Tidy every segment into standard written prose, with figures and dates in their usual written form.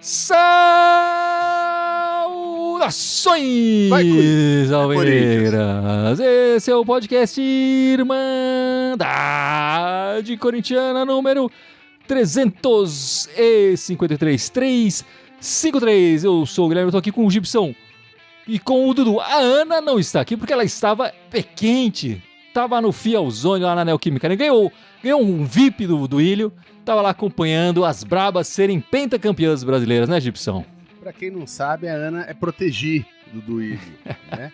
Saudações, alvinegras! Esse é o podcast Irmandade Corintiana número 353. Eu sou o Guilherme, eu tô aqui com o Gibson e com o Dudu. A Ana não está aqui porque ela estava quente. Tava no Fielzone lá na Neoquímica, né? Ganhou um VIP do Ilho. Tava lá acompanhando as brabas serem pentacampeãs brasileiras, né, Gibson? Pra quem não sabe, a Ana é proteger do Ilho, né?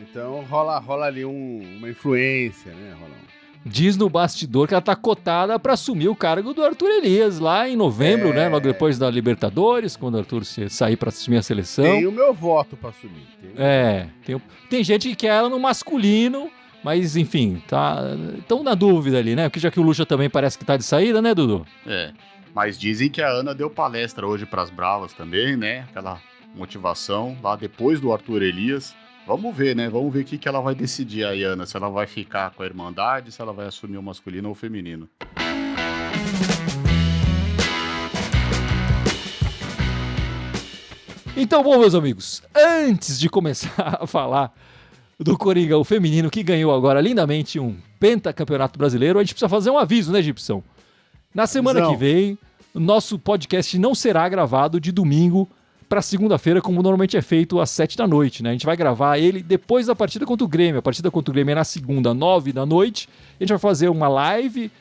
Então rola ali uma influência, né? Diz no bastidor que ela tá cotada pra assumir o cargo do Arthur Elias lá em novembro, né? Logo depois da Libertadores, quando o Arthur sair pra assumir a seleção. Tem o meu voto pra assumir. Tem gente que quer ela no masculino, mas enfim, tão na dúvida ali, né? Porque já que o Lucha também parece que tá de saída, né, Dudu? Mas dizem que a Ana deu palestra hoje pras bravas também, né? Aquela motivação lá depois do Arthur Elias. Vamos ver, né? Vamos ver o que ela vai decidir aí, Ana. Se ela vai ficar com a Irmandade, se ela vai assumir o masculino ou o feminino. Então, bom, meus amigos, antes de começar a falar do Coringa, o feminino, que ganhou agora lindamente um pentacampeonato brasileiro, a gente precisa fazer um aviso, né, Gibson? Na semana que vem, o nosso podcast não será gravado de domingo para segunda-feira, como normalmente é feito às 7 da noite, né? A gente vai gravar ele depois da partida contra o Grêmio. A partida contra o Grêmio é na segunda, 9 da noite. A gente vai fazer uma live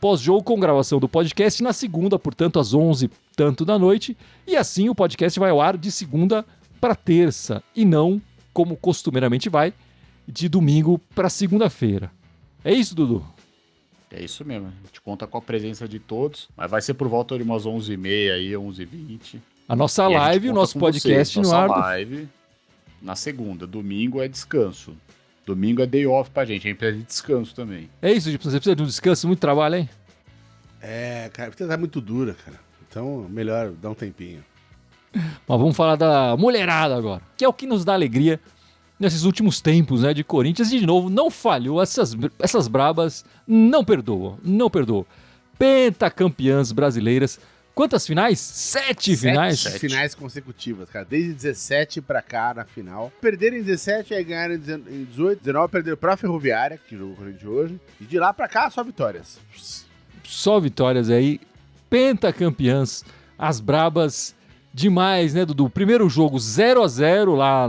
pós-jogo com gravação do podcast na segunda, portanto, às 11 tanto da noite. E assim o podcast vai ao ar de segunda para terça e não, como costumeiramente vai, de domingo para segunda-feira. É isso, Dudu? É isso mesmo. A gente conta com a presença de todos, mas vai ser por volta de umas 11h30 aí, 11h20. A nossa live, o nosso podcast no ar. Nossa live na segunda. Domingo é descanso. Domingo é day off pra gente. A gente precisa de descanso também. É isso, Gibson. Você precisa de um descanso, muito trabalho, hein? Cara, porque tá muito dura, cara. Então, melhor dar um tempinho. Mas vamos falar da mulherada agora, que é o que nos dá alegria nesses últimos tempos, né, de Corinthians. E, de novo, não falhou. Essas brabas não perdoam. Pentacampeãs brasileiras. Quantas finais? 7 finais? 7 finais consecutivas, cara. Desde 17 pra cá, na final. Perderam em 17, aí ganharam em 18. 19 perderam pra Ferroviária, que jogou com a gente hoje. E de lá pra cá, só vitórias. Só vitórias aí. Pentacampeãs. As brabas demais, né, Dudu? Primeiro jogo 0-0 lá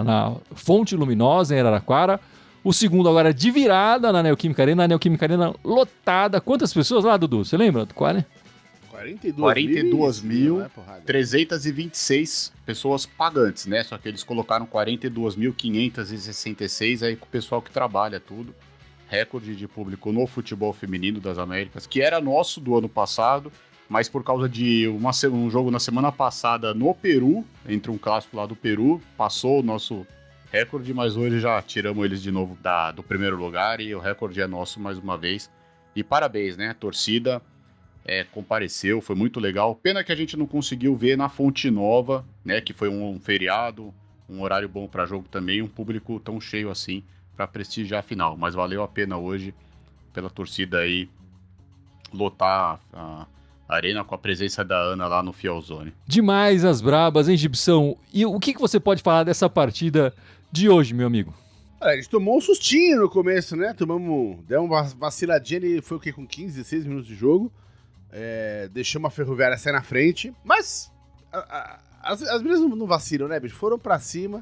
na Fonte Luminosa, em Araraquara. O segundo agora de virada na Neoquímica Arena. A Neoquímica Arena lotada. Quantas pessoas lá, Dudu? Você lembra? Qual, né? 42.326 pessoas pagantes, né? Só que eles colocaram 42.566 aí com o pessoal que trabalha tudo. Recorde de público no futebol feminino das Américas, que era nosso do ano passado, mas por causa de um jogo na semana passada no Peru, entre um clássico lá do Peru, passou o nosso recorde, mas hoje já tiramos eles de novo do primeiro lugar e o recorde é nosso mais uma vez. E parabéns, né? A torcida compareceu, foi muito legal. Pena que a gente não conseguiu ver na Fonte Nova, né, que foi um feriado, um horário bom para jogo também, um público tão cheio assim para prestigiar a final. Mas valeu a pena hoje pela torcida aí lotar a arena com a presença da Ana lá no Fielzone. Demais as brabas, hein, Gibson? E o que você pode falar dessa partida de hoje, meu amigo? A gente tomou um sustinho no começo, né? Deu uma vaciladinha, ele foi o quê? Com 15, 16 minutos de jogo. Deixamos a Ferroviária sair na frente, mas as meninas não vacilam, né, bicho? Foram pra cima,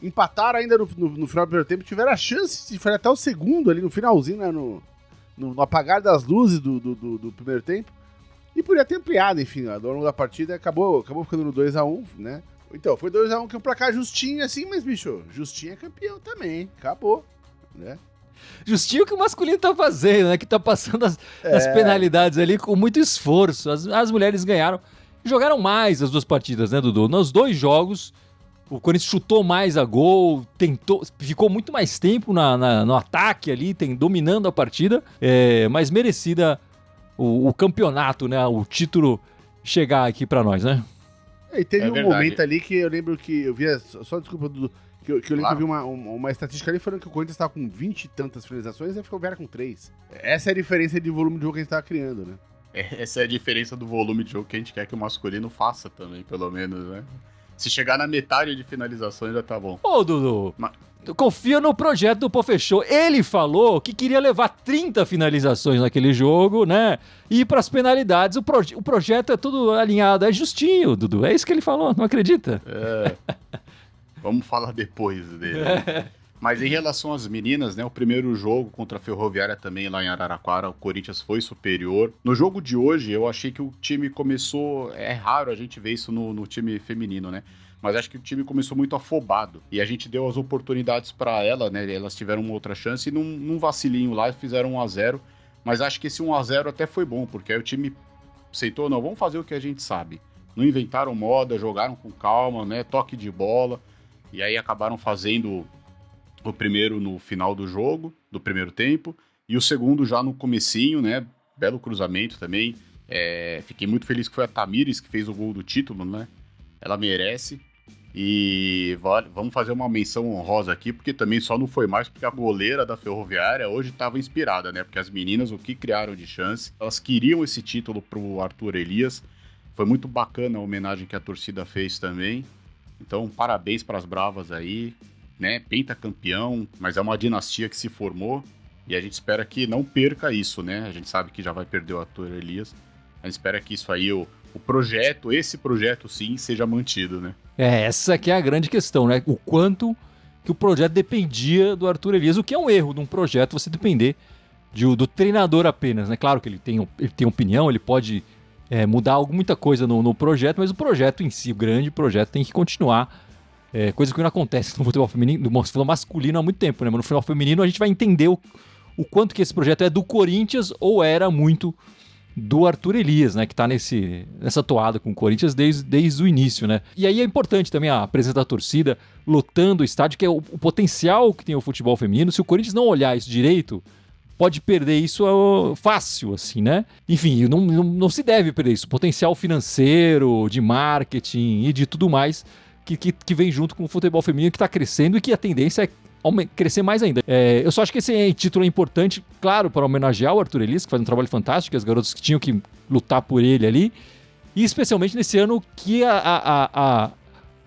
empataram ainda no final do primeiro tempo, tiveram a chance de fazer até o segundo ali no finalzinho, né, no apagar das luzes do primeiro tempo, e podia ter ampliado, enfim, ao longo da partida acabou ficando no 2-1, né? Então, foi 2-1, que é um placar justinho assim, mas, bicho, justinho é campeão também, acabou, né? Justinho que o masculino tá fazendo, né? Que tá passando as penalidades ali com muito esforço. As mulheres ganharam. Jogaram mais as duas partidas, né, Dudu? Nos dois jogos, o Corinthians chutou mais a gol, ficou muito mais tempo no ataque ali, dominando a partida. Mas merecida o campeonato, né? O título chegar aqui pra nós, né? E teve um momento ali que eu lembro que eu via, só desculpa, Dudu, que Que eu lembro que eu vi uma estatística ali falando que o Corinthians estava com 20 e tantas finalizações e a Ferroviária com 3. Essa é a diferença de volume de jogo que a gente tava criando, né? Essa é a diferença do volume de jogo que a gente quer que o masculino faça também, pelo menos, né? Se chegar na metade de finalizações já tá bom. Ô, Dudu, confia no projeto do Pofechou. Ele falou que queria levar 30 finalizações naquele jogo, né? E ir pras penalidades. O projeto é tudo alinhado, é justinho, Dudu. É isso que ele falou, não acredita? Vamos falar depois dele. Mas em relação às meninas, né? O primeiro jogo contra a Ferroviária também lá em Araraquara, o Corinthians foi superior. No jogo de hoje, eu achei que o time começou... É raro a gente ver isso no time feminino, né? Mas acho que o time começou muito afobado. E a gente deu as oportunidades para ela, né? Elas tiveram uma outra chance e num vacilinho lá fizeram 1-0. Mas acho que esse 1-0 até foi bom, porque aí o time aceitou, não, vamos fazer o que a gente sabe. Não inventaram moda, jogaram com calma, né? Toque de bola. E aí acabaram fazendo o primeiro no final do jogo, do primeiro tempo, e o segundo já no comecinho, né? Belo cruzamento também. Fiquei muito feliz que foi a Tamires que fez o gol do título, né? Ela merece. E vamos fazer uma menção honrosa aqui, porque também só não foi mais porque a goleira da Ferroviária hoje estava inspirada, né? Porque as meninas, o que criaram de chance, elas queriam esse título pro Arthur Elias. Foi muito bacana a homenagem que a torcida fez também. Então, parabéns para as bravas aí, né? Pentacampeão, mas é uma dinastia que se formou e a gente espera que não perca isso, né? A gente sabe que já vai perder o Arthur Elias. A gente espera que isso aí, esse projeto sim, seja mantido, né? Essa que é a grande questão, né? O quanto que o projeto dependia do Arthur Elias, o que é um erro de um projeto você depender do treinador apenas, né? Claro que ele tem opinião, ele pode mudar muita coisa no projeto, mas o projeto em si, o grande projeto, tem que continuar. Coisa que não acontece no futebol feminino, no futebol masculino há muito tempo, né? Mas no futebol feminino a gente vai entender o quanto que esse projeto é do Corinthians ou era muito do Arthur Elias, né? Que tá nessa toada com o Corinthians desde o início, né? E aí é importante também a presença da torcida lotando o estádio, que é o potencial que tem o futebol feminino. Se o Corinthians não olhar isso direito, pode perder isso fácil, assim, né? Enfim, não se deve perder isso. O potencial financeiro, de marketing e de tudo mais que vem junto com o futebol feminino, que está crescendo e que a tendência é crescer mais ainda. Eu só acho que esse título é importante, claro, para homenagear o Arthur Elias, que faz um trabalho fantástico, as garotas que tinham que lutar por ele ali, e especialmente nesse ano que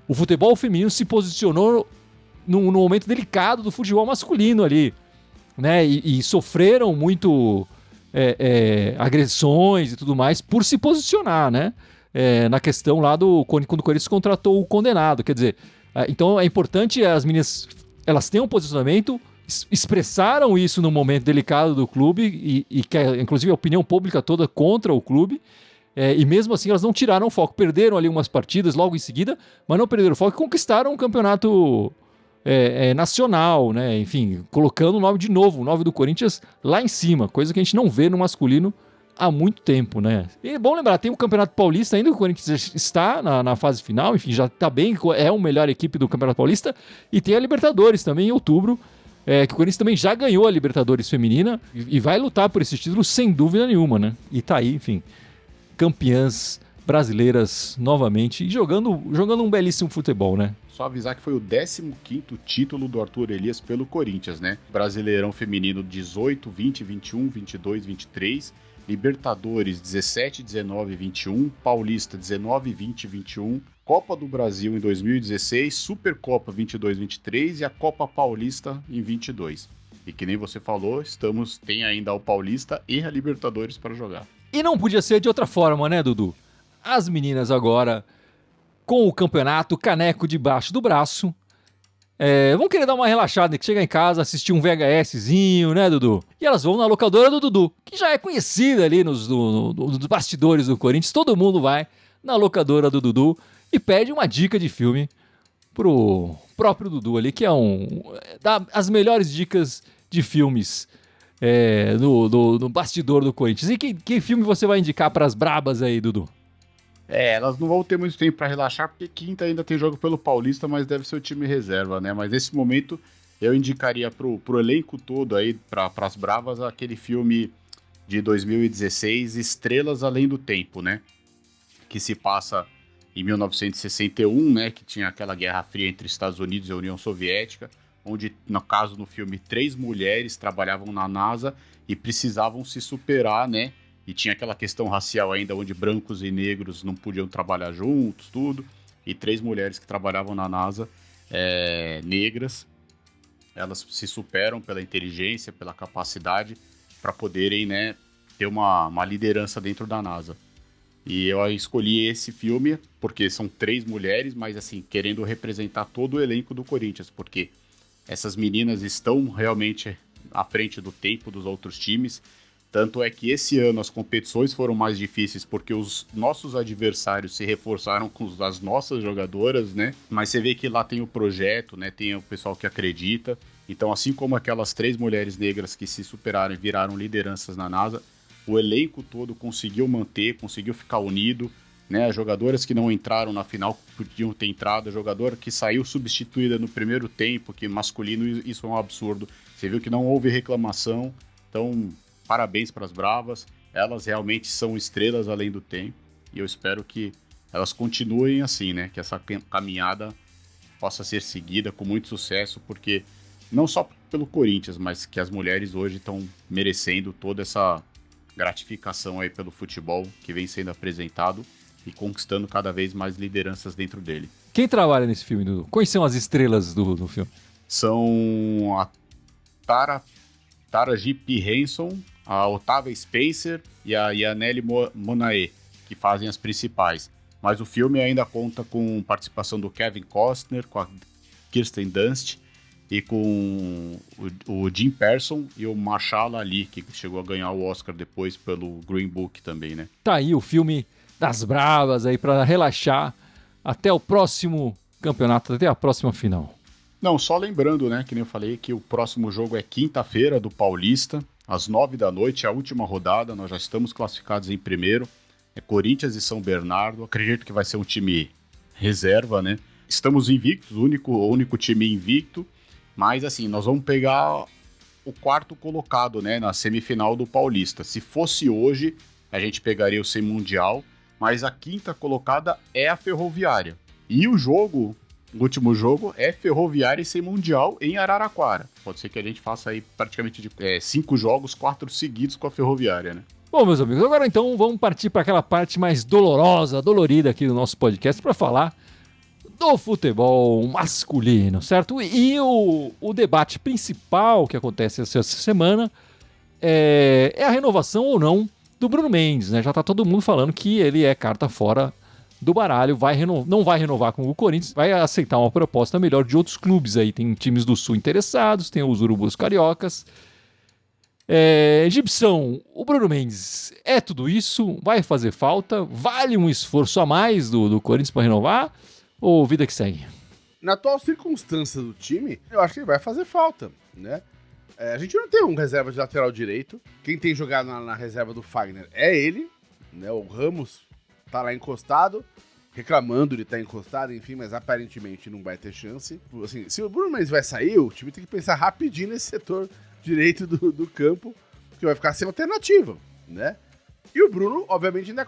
o futebol feminino se posicionou num momento delicado do futebol masculino ali, né? E sofreram muito agressões e tudo mais por se posicionar, né? Na questão lá quando o Corinthians contratou o condenado. Quer dizer, então é importante as meninas, elas tenham um posicionamento, expressaram isso num momento delicado do clube e que inclusive a opinião pública toda contra o clube, e mesmo assim elas não tiraram o foco, perderam ali umas partidas logo em seguida, mas não perderam o foco e conquistaram um campeonato nacional, né? Enfim, colocando o nome de novo, o nome do Corinthians lá em cima, coisa que a gente não vê no masculino há muito tempo, né? E é bom lembrar, tem o Campeonato Paulista ainda, que o Corinthians está na fase final, enfim, já está bem, é a melhor equipe do Campeonato Paulista, e tem a Libertadores também em outubro, que o Corinthians também já ganhou a Libertadores feminina e vai lutar por esse título sem dúvida nenhuma, né? E tá aí, enfim, campeãs brasileiras novamente e jogando um belíssimo futebol, né? Só avisar que foi o 15º título do Arthur Elias pelo Corinthians, né? Brasileirão feminino 18, 20, 21, 22, 23, Libertadores 17, 19, 21, Paulista 19, 20, 21, Copa do Brasil em 2016, Supercopa 22, 23 e a Copa Paulista em 22. E que nem você falou, tem ainda o Paulista e a Libertadores para jogar. E não podia ser de outra forma, né, Dudu? As meninas agora com o campeonato, caneco debaixo do braço, vão querer dar uma relaxada, que chegar em casa, assistir um VHSzinho, né, Dudu? E elas vão na locadora do Dudu, que já é conhecida ali nos bastidores do Corinthians. Todo mundo vai na locadora do Dudu e pede uma dica de filme pro próprio Dudu ali, que dá as melhores dicas de filmes no bastidor do Corinthians. E que filme você vai indicar pras brabas aí, Dudu? Elas não vão ter muito tempo para relaxar, porque quinta ainda tem jogo pelo Paulista, mas deve ser o time reserva, né? Mas nesse momento eu indicaria pro elenco todo aí, pras bravas, aquele filme de 2016, Estrelas Além do Tempo, né? Que se passa em 1961, né, que tinha aquela Guerra Fria entre Estados Unidos e a União Soviética, onde, no caso, no filme, 3 mulheres trabalhavam na NASA e precisavam se superar, né? E tinha aquela questão racial ainda, onde brancos e negros não podiam trabalhar juntos, tudo. E 3 mulheres que trabalhavam na NASA, negras, elas se superam pela inteligência, pela capacidade, para poderem, né, ter uma liderança dentro da NASA. E eu escolhi esse filme porque são 3 mulheres, mas assim, querendo representar todo o elenco do Corinthians, porque essas meninas estão realmente à frente do tempo dos outros times. Tanto é que esse ano as competições foram mais difíceis porque os nossos adversários se reforçaram com as nossas jogadoras, né? Mas você vê que lá tem o projeto, né? Tem o pessoal que acredita. Então, assim como aquelas 3 mulheres negras que se superaram e viraram lideranças na NASA, o elenco todo conseguiu manter, conseguiu ficar unido, né? As jogadoras que não entraram na final podiam ter entrado, a jogadora que saiu substituída no primeiro tempo, que masculino, isso é um absurdo. Você viu que não houve reclamação, então parabéns para as bravas, elas realmente são estrelas além do tempo, e eu espero que elas continuem assim, né? Que essa caminhada possa ser seguida com muito sucesso, porque não só pelo Corinthians, mas que as mulheres hoje estão merecendo toda essa gratificação aí pelo futebol que vem sendo apresentado e conquistando cada vez mais lideranças dentro dele. Quem trabalha nesse filme, Dudu? Quais são as estrelas do filme? São a Tara J.P. Henson, a Otávia Spencer e a Yaneli Monae, que fazem as principais. Mas o filme ainda conta com participação do Kevin Costner, com a Kirsten Dunst e com o Jim Parsons e o Mahershala Ali, que chegou a ganhar o Oscar depois pelo Green Book também, né? Tá aí o filme das bravas aí para relaxar até o próximo campeonato, até a próxima final. Não, só lembrando, né, que nem eu falei, que o próximo jogo é quinta-feira do Paulista, às 9h, a última rodada, nós já estamos classificados em primeiro, é Corinthians e São Bernardo, acredito que vai ser um time reserva, né? Estamos invictos, o único time invicto, mas assim, nós vamos pegar o 4º colocado, né, na semifinal do Paulista. Se fosse hoje, a gente pegaria o Sem Mundial, mas a 5ª colocada é a Ferroviária. E o último jogo é Ferroviária e Sem Mundial em Araraquara. Pode ser que a gente faça aí praticamente 5 jogos, 4 seguidos com a Ferroviária, né? Bom, meus amigos, agora então vamos partir para aquela parte mais dolorida aqui do nosso podcast para falar do futebol masculino, certo? E o debate principal que acontece essa semana é a renovação ou não do Bruno Mendes, né? Já tá todo mundo falando que ele é carta fora do baralho, não vai renovar com o Corinthians, vai aceitar uma proposta melhor de outros clubes aí. Tem times do Sul interessados, tem os Urubus Cariocas. Gibson, o Bruno Mendes é tudo isso? Vai fazer falta? Vale um esforço a mais do Corinthians para renovar? Ou vida que segue? Na atual circunstância do time, eu acho que ele vai fazer falta, né? A gente não tem um reserva de lateral direito. Quem tem jogado na reserva do Fagner é ele, né? O Ramos tá lá encostado, reclamando de estar encostado, enfim, mas aparentemente não vai ter chance. Assim, se o Bruno Mendes vai sair, o time tem que pensar rapidinho nesse setor direito do campo, que vai ficar sem alternativa, né? E o Bruno, obviamente, ainda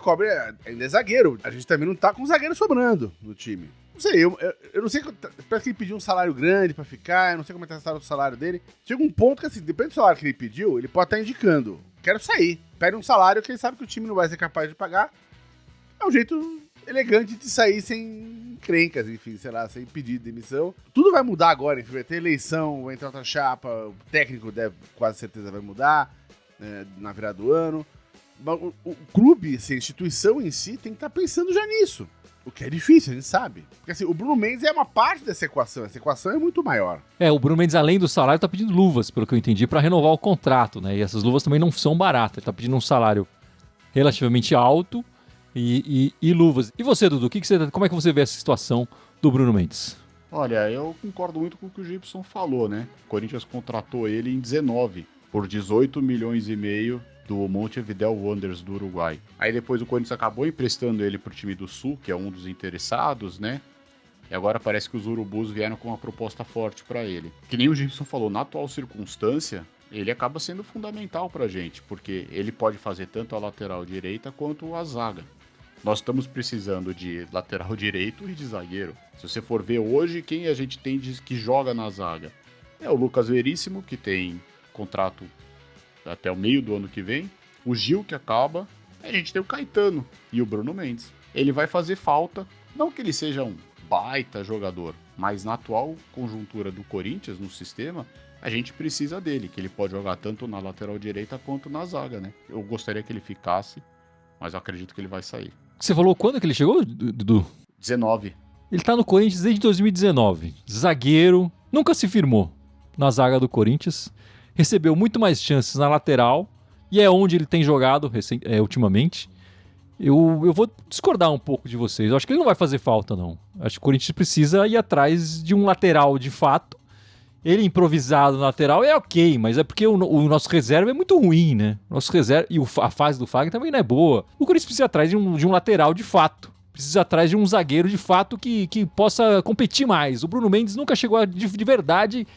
é zagueiro. A gente também não tá com zagueiro sobrando no time. Não sei, eu não sei, parece que ele pediu um salário grande pra ficar, eu não sei como é que tá o salário dele. Chega um ponto que, assim, depende do salário que ele pediu, ele pode estar indicando, quero sair. Pede um salário que ele sabe que o time não vai ser capaz de pagar. É um jeito elegante de sair sem crencas, enfim, sei lá, sem pedir demissão. Tudo vai mudar agora, enfim, vai ter eleição, vai entrar outra chapa, o técnico quase certeza vai mudar, né, na virada do ano. O clube, assim, a instituição em si tem que estar pensando já nisso. O que é difícil, a gente sabe. Porque assim, o Bruno Mendes é uma parte dessa equação. Essa equação é muito maior. O Bruno Mendes, além do salário, tá pedindo luvas, pelo que eu entendi, para renovar o contrato, né? E essas luvas também não são baratas. Ele tá pedindo um salário relativamente alto e luvas. E você, Dudu, como é que você vê essa situação do Bruno Mendes? Olha, eu concordo muito com o que o Gibson falou, né? O Corinthians contratou ele em 19 por 18 milhões e meio do Montevideo Wanderers do Uruguai. Aí depois o Corinthians acabou emprestando ele pro time do Sul, que é um dos interessados, né? E agora parece que os Urubus vieram com uma proposta forte para ele. Que nem o Gibson falou, na atual circunstância, ele acaba sendo fundamental pra gente, porque ele pode fazer tanto a lateral direita quanto a zaga. Nós estamos precisando de lateral direito e de zagueiro. Se você for ver hoje, quem a gente tem que joga na zaga? É o Lucas Veríssimo, que tem contrato até o meio do ano que vem. O Gil, que acaba. A gente tem o Caetano e o Bruno Mendes. Ele vai fazer falta, não que ele seja um baita jogador, mas na atual conjuntura do Corinthians, no sistema, a gente precisa dele, que ele pode jogar tanto na lateral direita quanto na zaga, né? Eu gostaria que ele ficasse, mas eu acredito que ele vai sair. Você falou quando que ele chegou, Dudu? 19. Ele tá no Corinthians desde 2019. Zagueiro, nunca se firmou na zaga do Corinthians. Recebeu muito mais chances na lateral, e é onde ele tem jogado ultimamente. Eu vou discordar um pouco de vocês. Eu acho que ele não vai fazer falta, não. Acho que o Corinthians precisa ir atrás de um lateral de fato. Ele improvisado na lateral é ok, mas é porque o nosso reserva é muito ruim, né? Nosso reserva, e a fase do Fagner também não é boa. O Corinthians precisa ir atrás de um lateral de fato. Precisa ir atrás de um zagueiro de fato que possa competir mais. O Bruno Mendes nunca chegou a, de verdade,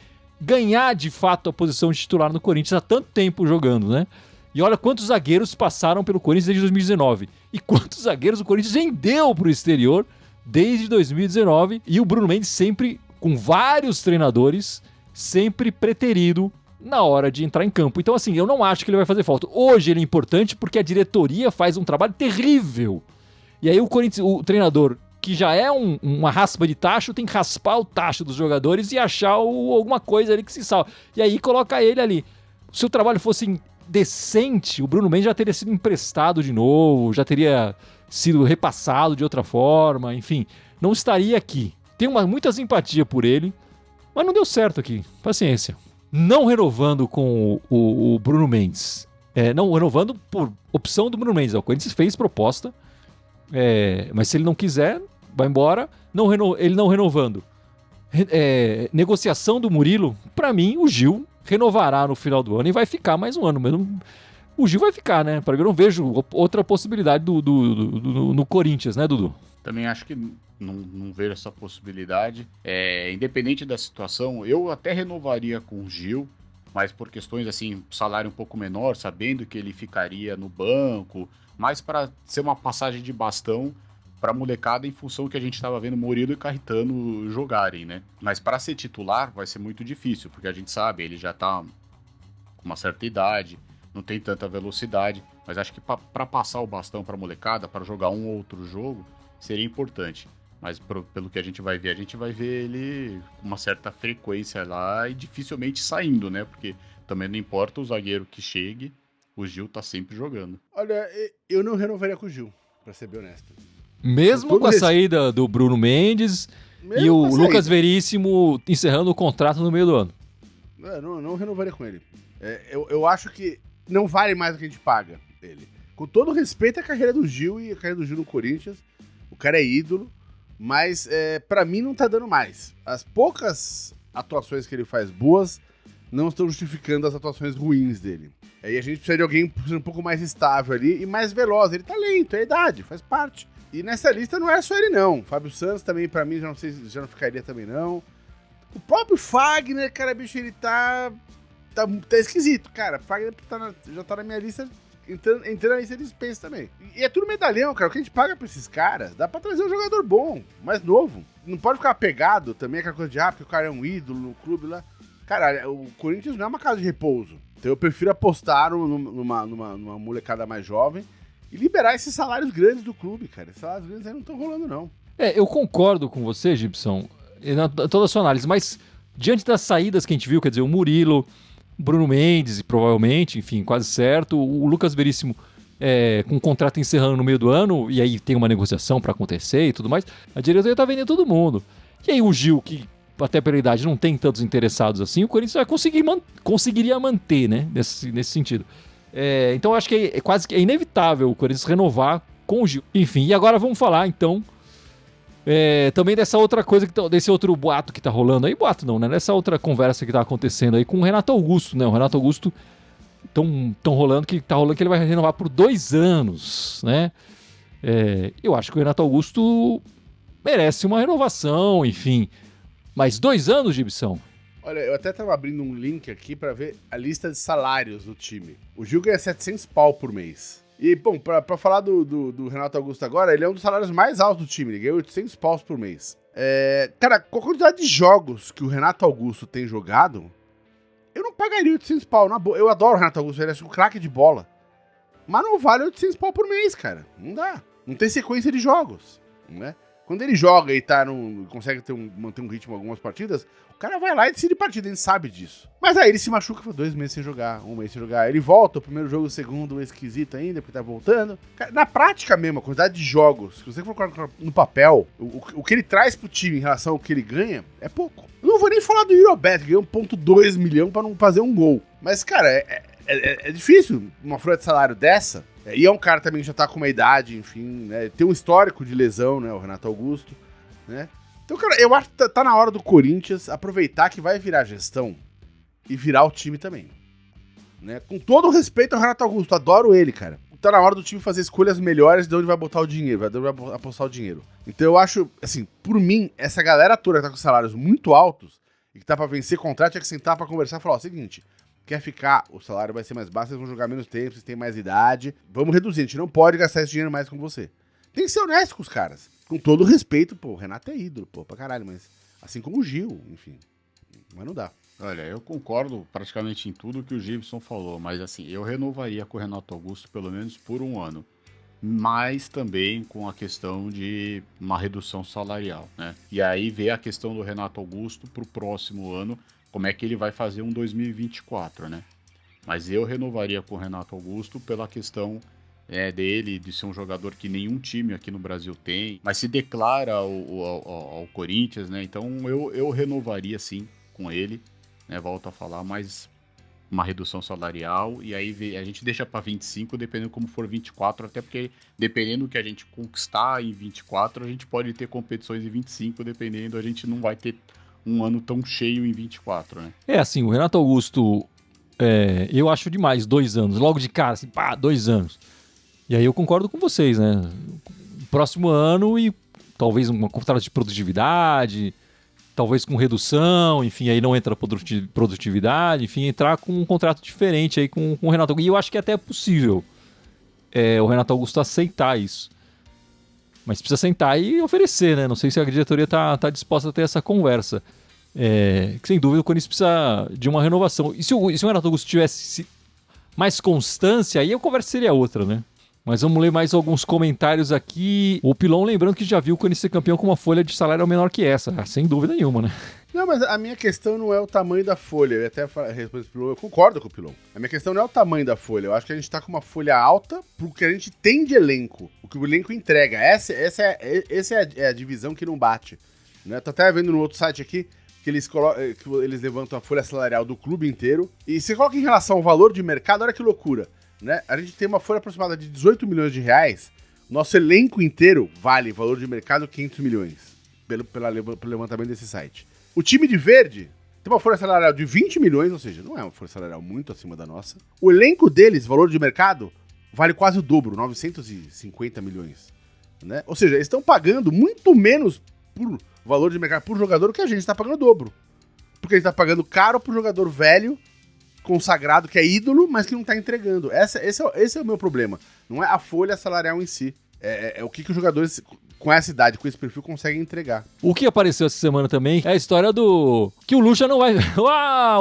ganhar de fato a posição de titular no Corinthians há tanto tempo jogando, né? E olha quantos zagueiros passaram pelo Corinthians desde 2019. E quantos zagueiros o Corinthians vendeu para o exterior desde 2019. E o Bruno Mendes sempre, com vários treinadores, sempre preterido na hora de entrar em campo. Então, assim, eu não acho que ele vai fazer falta. Hoje ele é importante porque a diretoria faz um trabalho terrível. E aí o Corinthians, o treinador, que já é uma raspa de tacho, tem que raspar o tacho dos jogadores e achar alguma coisa ali que se salva. E aí coloca ele ali. Se o trabalho fosse decente, o Bruno Mendes já teria sido emprestado de novo, já teria sido repassado de outra forma, enfim, não estaria aqui. Tenho muita simpatia por ele, mas não deu certo aqui. Paciência. Não renovando com o Bruno Mendes. Não renovando por opção do Bruno Mendes. O Corinthians fez proposta, mas se ele não quiser, vai embora. Ele não renovando. Negociação do Murilo, para mim, o Gil renovará no final do ano e vai ficar mais um ano. Mesmo. O Gil vai ficar, né? Eu não vejo outra possibilidade no Corinthians, né, Dudu? Também acho que não vejo essa possibilidade. Independente da situação, eu até renovaria com o Gil, mas por questões assim, salário um pouco menor, sabendo que ele ficaria no banco, mais para ser uma passagem de bastão para molecada em função que a gente estava vendo Murilo e Caetano jogarem, né? Mas para ser titular vai ser muito difícil, porque a gente sabe, ele já tá com uma certa idade, não tem tanta velocidade, mas acho que para passar o bastão para molecada, para jogar um ou outro jogo, seria importante. Mas pelo que a gente vai ver ele com uma certa frequência lá e dificilmente saindo, né? Porque também não importa o zagueiro que chegue, o Gil tá sempre jogando. Olha, eu não renovaria com o Gil, pra ser bem honesto. Mesmo com a saída do Bruno Mendes e o Lucas Veríssimo encerrando o contrato no meio do ano. Não renovaria com ele. Eu acho que não vale mais o que a gente paga ele. Com todo respeito à carreira do Gil e a carreira do Gil no Corinthians, o cara é ídolo, mas pra mim não tá dando mais. As poucas atuações que ele faz boas não estão justificando as atuações ruins dele. E a gente precisa de alguém um pouco mais estável ali e mais veloz. Ele tá lento, é a idade, faz parte. E nessa lista não é só ele, não. Fábio Santos também, pra mim, já não ficaria também, não. O próprio Fagner, cara, bicho, ele tá esquisito, cara. Fagner já tá na minha lista, entrando na lista de dispensa também. E é tudo medalhão, cara. O que a gente paga pra esses caras, dá pra trazer um jogador bom, mais novo. Não pode ficar apegado também, aquela coisa de, porque o cara é um ídolo no clube lá. Cara, o Corinthians não é uma casa de repouso. Então eu prefiro apostar numa molecada mais jovem e liberar esses salários grandes do clube, cara. Esses salários grandes aí não estão rolando, não. Eu concordo com você, Gibson, toda a sua análise, mas diante das saídas que a gente viu, quer dizer, o Murilo, Bruno Mendes, provavelmente, enfim, quase certo, o Lucas Veríssimo com o contrato encerrando no meio do ano, e aí tem uma negociação para acontecer e tudo mais, a diretoria tá vendendo todo mundo. E aí o Gil, que até pela idade não tem tantos interessados assim, o Corinthians vai conseguiria manter, né, nesse sentido. Então eu acho que é quase que inevitável o Corinthians renovar com o Gil. Enfim, e agora vamos falar então também dessa outra coisa, desse outro boato que tá rolando aí, boato não, né, dessa outra conversa que tá acontecendo aí com o Renato Augusto, né, o Renato Augusto tão rolando que ele vai renovar por 2 anos, né. Eu acho que o Renato Augusto merece uma renovação, enfim, mas 2 anos, Gibson? Olha, eu até tava abrindo um link aqui pra ver a lista de salários do time. O Gil ganha 700 pau por mês. E, bom, pra falar do Renato Augusto agora, ele é um dos salários mais altos do time, ele ganha 800 paus por mês. Cara, com a quantidade de jogos que o Renato Augusto tem jogado, eu não pagaria 800 pau, na boa. Eu adoro o Renato Augusto, ele é um craque de bola. Mas não vale 800 pau por mês, cara. Não dá. Não tem sequência de jogos, né? Quando ele joga e consegue manter um ritmo em algumas partidas, o cara vai lá e decide partida, a gente sabe disso. Mas aí ele se machuca, foi 2 meses sem jogar, 1 mês sem jogar. Ele volta, o primeiro jogo, o segundo, esquisito ainda, porque tá voltando. Cara, na prática mesmo, a quantidade de jogos, se você for colocar no papel, o que ele traz pro time em relação ao que ele ganha, é pouco. Eu não vou nem falar do Eurobet, que ganhou 1,2 milhão pra não fazer um gol. Mas, cara, é difícil uma folha de salário dessa. E é um cara também que já tá com uma idade, enfim, né? Tem um histórico de lesão, né? O Renato Augusto, né? Então, cara, eu acho que tá na hora do Corinthians aproveitar que vai virar gestão e virar o time também, né? Com todo o respeito ao Renato Augusto, adoro ele, cara. Tá na hora do time fazer escolhas melhores de onde vai botar o dinheiro, de onde vai apostar o dinheiro. Então eu acho, assim, por mim, essa galera toda que tá com salários muito altos e que tá pra vencer contrato, tinha que sentar pra conversar e falar, ó, seguinte... Quer ficar, o salário vai ser mais baixo, vocês vão jogar menos tempo, vocês têm mais idade. Vamos reduzir, a gente não pode gastar esse dinheiro mais com você. Tem que ser honesto com os caras. Com todo respeito, pô, o Renato é ídolo, pô, pra caralho, mas assim como o Gil, enfim. Mas não dá. Olha, eu concordo praticamente em tudo que o Gibson falou, mas assim, eu renovaria com o Renato Augusto pelo menos por 1 ano. Mas também com a questão de uma redução salarial, né? E aí ver a questão do Renato Augusto pro próximo ano, como é que ele vai fazer um 2024, né? Mas eu renovaria com o Renato Augusto pela questão dele, de ser um jogador que nenhum time aqui no Brasil tem, mas se declara ao Corinthians, né? Então eu renovaria sim com ele, né? Volto a falar, mas uma redução salarial, e aí a gente deixa para 25, dependendo como for 24, até porque dependendo do que a gente conquistar em 24, a gente pode ter competições em 25, dependendo, a gente não vai ter um ano tão cheio em 24, né? Assim, o Renato Augusto, eu acho demais 2 anos, logo de cara, assim, pá, 2 anos. E aí eu concordo com vocês, né? Próximo ano e talvez uma contrato de produtividade, talvez com redução, enfim, aí não entra produtividade, enfim, entrar com um contrato diferente aí com o Renato Augusto. E eu acho que até é possível o Renato Augusto aceitar isso. Mas precisa sentar e oferecer, né? Não sei se a diretoria tá disposta a ter essa conversa. Que sem dúvida o Corinthians precisa de uma renovação. E se o Renato Augusto tivesse mais constância, aí a conversa seria outra, né? Mas vamos ler mais alguns comentários aqui. O Pilon lembrando que já viu o Corinthians ser campeão com uma folha de salário menor que essa. Sem dúvida nenhuma, né? Não, mas a minha questão não é o tamanho da folha. Eu até respondo pro Pilon, eu concordo com o Pilon. A minha questão não é o tamanho da folha. Eu acho que a gente tá com uma folha alta pro que a gente tem de elenco. O que o elenco entrega. Essa é a divisão que não bate. Né? Tô até vendo no outro site aqui que eles levantam a folha salarial do clube inteiro. E você coloca em relação ao valor de mercado, olha que loucura. Né? A gente tem uma folha aproximada de 18 milhões de reais. Nosso elenco inteiro vale valor de mercado 500 milhões. Pelo levantamento desse site. O time de verde tem uma folha salarial de 20 milhões, ou seja, não é uma folha salarial muito acima da nossa. O elenco deles, valor de mercado, vale quase o dobro, 950 milhões. Né? Ou seja, eles estão pagando muito menos por valor de mercado por jogador que a gente está pagando o dobro. Porque a gente está pagando caro pro jogador velho, consagrado, que é ídolo, mas que não está entregando. Esse é o meu problema. Não é a folha salarial em si. É o que os jogadores com essa idade, com esse perfil, conseguem entregar. O que apareceu essa semana também é a história do... que o Lucha não vai...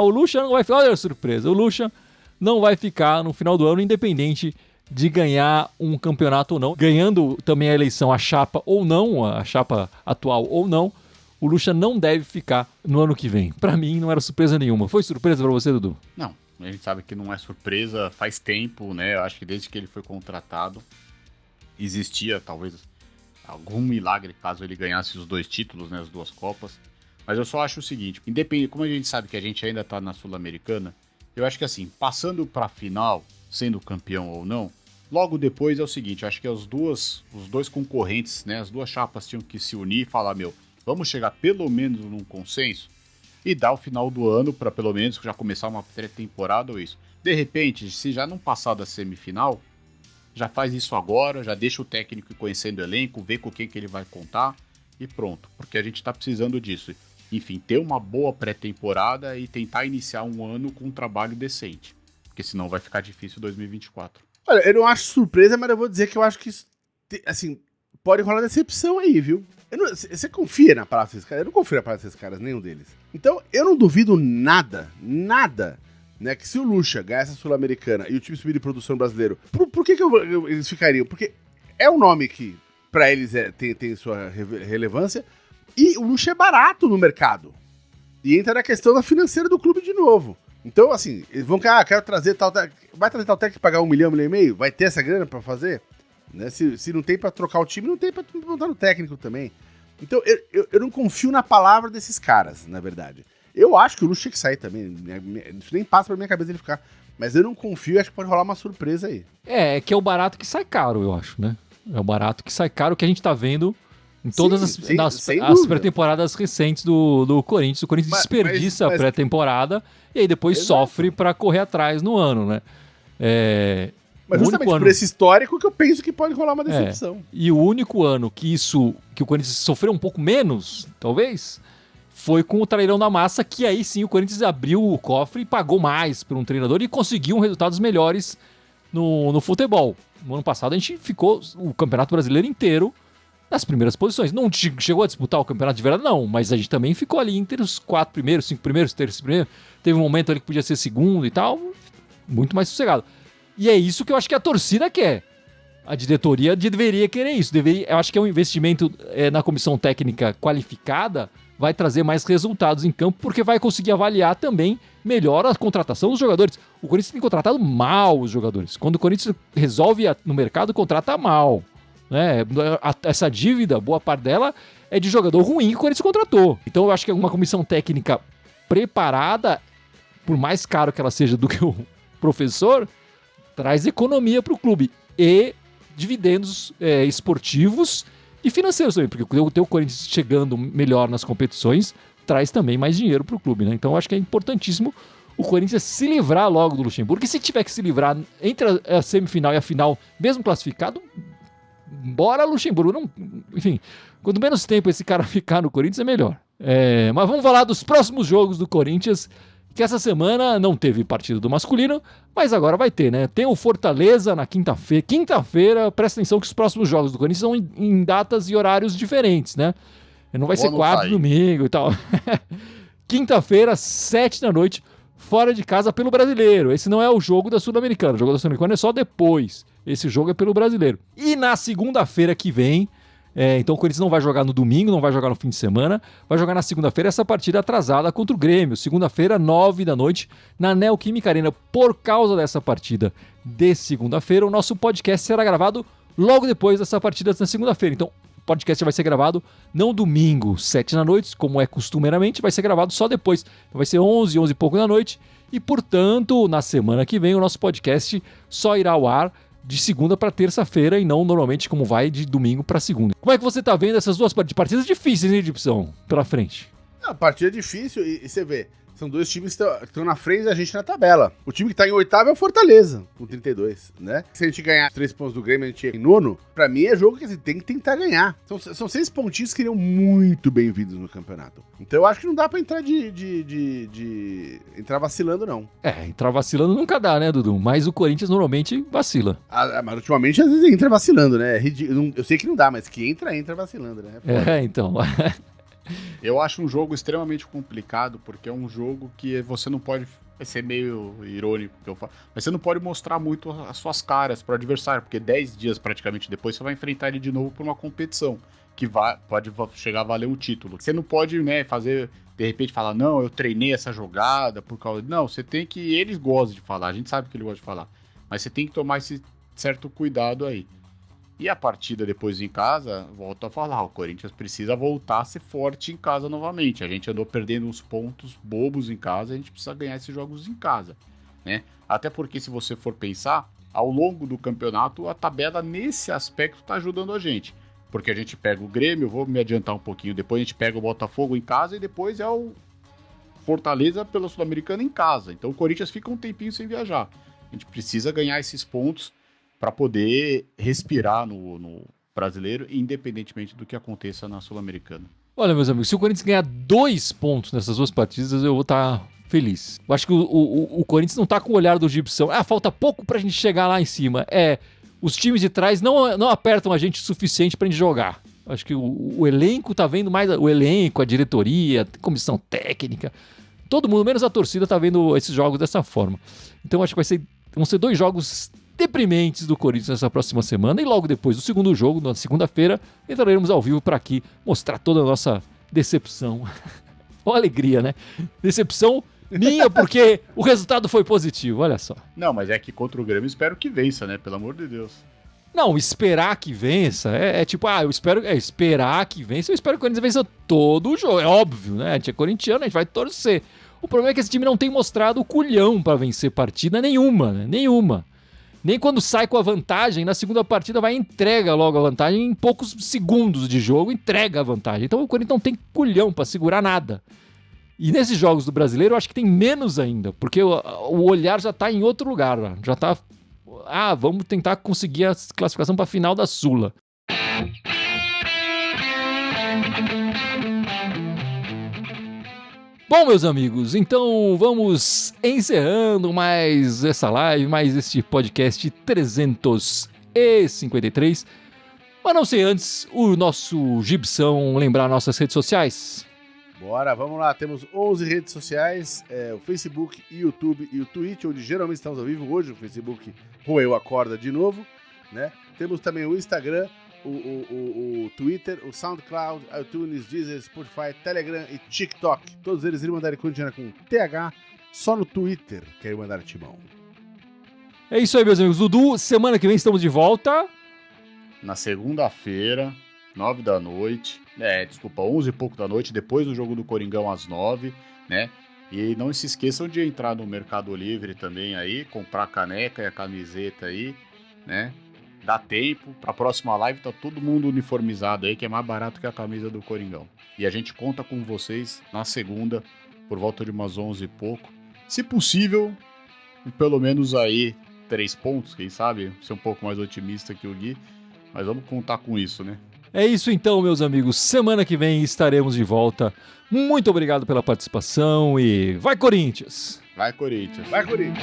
o Lucha não vai ficar... Olha a surpresa. O Lucha não vai ficar no final do ano, independente de ganhar um campeonato ou não. Ganhando também a eleição, a chapa ou não, a chapa atual ou não, o Lucha não deve ficar no ano que vem. Pra mim, não era surpresa nenhuma. Foi surpresa pra você, Dudu? Não, a gente sabe que não é surpresa faz tempo, né? Eu acho que desde que ele foi contratado, existia talvez algum milagre caso ele ganhasse os 2 títulos, né, as 2 Copas. Mas eu só acho o seguinte, independente, como a gente sabe que a gente ainda tá na Sul-Americana, eu acho que assim, passando pra final, sendo campeão ou não, logo depois é o seguinte, acho que os dois concorrentes, né, as 2 chapas tinham que se unir e falar, vamos chegar pelo menos num consenso e dar o final do ano para pelo menos já começar uma pré-temporada ou isso. De repente, se já não passar da semifinal, já faz isso agora, já deixa o técnico conhecendo o elenco, vê com quem que ele vai contar e pronto, porque a gente tá precisando disso. Enfim, ter uma boa pré-temporada e tentar iniciar um ano com um trabalho decente, porque senão vai ficar difícil 2024. Olha, eu não acho surpresa, mas eu vou dizer que eu acho que isso, assim, pode rolar decepção aí, viu? Você confia na palavra desses caras? Eu não confio na palavra desses caras, nenhum deles. Então, eu não duvido nada, né, que se o Lucha ganhar essa Sul-Americana e o time subir de produção brasileiro, por que eles ficariam? Porque é um nome que, pra eles, tem sua relevância, e o Lucha é barato no mercado. E entra na questão da financeira do clube de novo. Então, assim, eles vão, quero trazer tal técnico. Vai trazer tal técnico e pagar 1 milhão, 1,5 milhão? Vai ter essa grana pra fazer? Né? Se não tem pra trocar o time, não tem pra montar no técnico também. Então, eu não confio na palavra desses caras, na verdade. Eu acho que o Lucha tinha que sair também. Isso nem passa pra minha cabeça ele ficar. Mas eu não confio, acho que pode rolar uma surpresa aí. É que é o barato que sai caro, eu acho, né? É o barato que sai caro que a gente tá vendo em todas as pré-temporadas recentes do Corinthians. O Corinthians desperdiça a pré-temporada e aí depois sofre pra correr atrás no ano, né? Mas justamente por esse histórico que eu penso que pode rolar uma decepção. E o único ano que o Corinthians sofreu um pouco menos, talvez, foi com o Trairão da Massa, que aí sim o Corinthians abriu o cofre e pagou mais por um treinador e conseguiu resultados melhores no futebol. No ano passado a gente ficou o Campeonato Brasileiro inteiro nas primeiras posições. Não chegou a disputar o Campeonato de Verão, não, mas a gente também ficou ali entre os 4 primeiros, 5 primeiros, terceiro primeiro. Teve um momento ali que podia ser segundo e tal, muito mais sossegado. E é isso que eu acho que a torcida quer. A diretoria deveria querer isso. Eu acho que é um investimento na comissão técnica qualificada, vai trazer mais resultados em campo, porque vai conseguir avaliar também melhor a contratação dos jogadores. O Corinthians tem contratado mal os jogadores. Quando o Corinthians resolve no mercado, contrata mal. Né? Essa dívida, boa parte dela, é de jogador ruim que o Corinthians contratou. Então eu acho que uma comissão técnica preparada, por mais caro que ela seja do que o professor, traz economia para o clube e dividendos esportivos e financeiros também, porque o teu Corinthians chegando melhor nas competições traz também mais dinheiro para o clube, né? Então eu acho que é importantíssimo o Corinthians se livrar logo do Luxemburgo, e se tiver que se livrar entre a semifinal e a final, mesmo classificado, bora Luxemburgo. Não, enfim, quanto menos tempo esse cara ficar no Corinthians é melhor. Mas vamos falar dos próximos jogos do Corinthians, que essa semana não teve partida do masculino, mas agora vai ter, né? Tem o Fortaleza na quinta-feira. Quinta-feira, presta atenção que os próximos jogos do Corinthians são em datas e horários diferentes, né? Não vai ser quarta, domingo e tal. Quinta-feira, 7 da noite, fora de casa pelo Brasileiro. Esse não é o jogo da Sul-Americana. O jogo da Sul-Americana é só depois. Esse jogo é pelo Brasileiro. E na segunda-feira que vem, então o Corinthians não vai jogar no domingo, não vai jogar no fim de semana, vai jogar na segunda-feira essa partida atrasada contra o Grêmio. Segunda-feira, 9 da noite, na Neoquímica Arena. Por causa dessa partida de segunda-feira, o nosso podcast será gravado logo depois dessa partida na segunda-feira. Então, o podcast vai ser gravado não domingo, 7 da noite, como é costumeiramente, vai ser gravado só depois. Então vai ser 11 e pouco da noite. E, portanto, na semana que vem, o nosso podcast só irá ao ar de segunda para terça-feira e não normalmente como vai de domingo para segunda. Como é que você tá vendo essas duas partidas difíceis, hein, Gibson, pela frente? A partida é difícil e você vê, são dois times que estão na frente da gente na tabela. O time que tá em oitavo é o Fortaleza, com 32, né? Se a gente ganhar 3 pontos do Grêmio, a gente é em nono, pra mim é jogo que a gente tem que tentar ganhar. São 6 pontinhos que seriam muito bem-vindos no campeonato. Então eu acho que não dá pra entrar entrar vacilando, não. Entrar vacilando nunca dá, né, Dudu? Mas o Corinthians normalmente vacila. Mas ultimamente às vezes entra vacilando, né? Eu sei que não dá, mas que entra vacilando, né? Então... Eu acho um jogo extremamente complicado, porque é um jogo que você não pode... Vai ser meio irônico que eu falo, mas você não pode mostrar muito as suas caras pro adversário, porque 10 dias praticamente depois você vai enfrentar ele de novo por uma competição que pode chegar a valer um título. Você não pode, né, fazer, de repente, falar, não, eu treinei essa jogada por causa... Não, você tem que... Eles gostam de falar, a gente sabe que ele gosta de falar, mas você tem que tomar esse certo cuidado aí. E a partida depois em casa, volto a falar, o Corinthians precisa voltar a ser forte em casa novamente. A gente andou perdendo uns pontos bobos em casa, a gente precisa ganhar esses jogos em casa, né? Até porque, se você for pensar, ao longo do campeonato, a tabela nesse aspecto está ajudando a gente. Porque a gente pega o Grêmio, vou me adiantar um pouquinho, depois a gente pega o Botafogo em casa e depois é o Fortaleza pela Sul-Americana em casa. Então o Corinthians fica um tempinho sem viajar. A gente precisa ganhar esses pontos para poder respirar no brasileiro, independentemente do que aconteça na Sul-Americana. Olha, meus amigos, se o Corinthians ganhar 2 pontos nessas duas partidas, eu vou estar feliz. Eu acho que o Corinthians não tá com o olhar do Gibson. Falta pouco pra gente chegar lá em cima. Os times de trás não apertam a gente o suficiente pra gente jogar. Eu acho que o elenco tá vendo mais... O elenco, a diretoria, a comissão técnica... Todo mundo, menos a torcida, tá vendo esses jogos dessa forma. Então acho que vão ser 2 jogos deprimentes do Corinthians nessa próxima semana. E logo depois do segundo jogo, na segunda-feira, entraremos ao vivo para aqui mostrar toda a nossa decepção. Ó, alegria, né? Decepção minha porque o resultado foi positivo, olha só. Não, mas é que contra o Grêmio espero que vença, né? Pelo amor de Deus. Não, esperar que vença eu espero esperar que vença. Eu espero que o Corinthians vença todo o jogo. É óbvio, né? A gente é corintiano, a gente vai torcer. O problema é que esse time não tem mostrado o culhão para vencer partida nenhuma, né? Nenhuma. Nem quando sai com a vantagem, na segunda partida vai e entrega logo a vantagem. Em poucos segundos de jogo, entrega a vantagem. Então o Corinthians não tem culhão para segurar nada. E nesses jogos do Brasileiro eu acho que tem menos ainda, porque o olhar já tá em outro lugar. Já tá... vamos tentar conseguir a classificação para a final da Sula. Bom, meus amigos, então vamos encerrando mais essa live, mais este podcast 353. Mas não sei antes, o nosso Gibson lembrar nossas redes sociais. Bora, vamos lá. Temos 11 redes sociais, o Facebook, YouTube e o Twitch, onde geralmente estamos ao vivo. Hoje o Facebook roeu a corda de novo, né? Temos também o Instagram, o Twitter, o SoundCloud, iTunes, Deezer, Spotify, Telegram e TikTok. Todos eles Irmandade Corintiana com TH, só no Twitter que é Irmandade Timão. É isso aí, meus amigos. Dudu, semana que vem estamos de volta. Na segunda-feira, 9 da noite. 11 e pouco da noite, depois do jogo do Coringão às 9, né? E não se esqueçam de entrar no Mercado Livre também aí, comprar a caneca e a camiseta aí, né? Dá tempo, pra próxima live tá todo mundo uniformizado aí, que é mais barato que a camisa do Coringão. E a gente conta com vocês na segunda, por volta de umas 11 e pouco. Se possível, pelo menos aí 3 pontos, quem sabe? Ser um pouco mais otimista que o Gui, mas vamos contar com isso, né? É isso então, meus amigos. Semana que vem estaremos de volta. Muito obrigado pela participação e vai, Corinthians! Vai, Corinthians! Vai, Corinthians!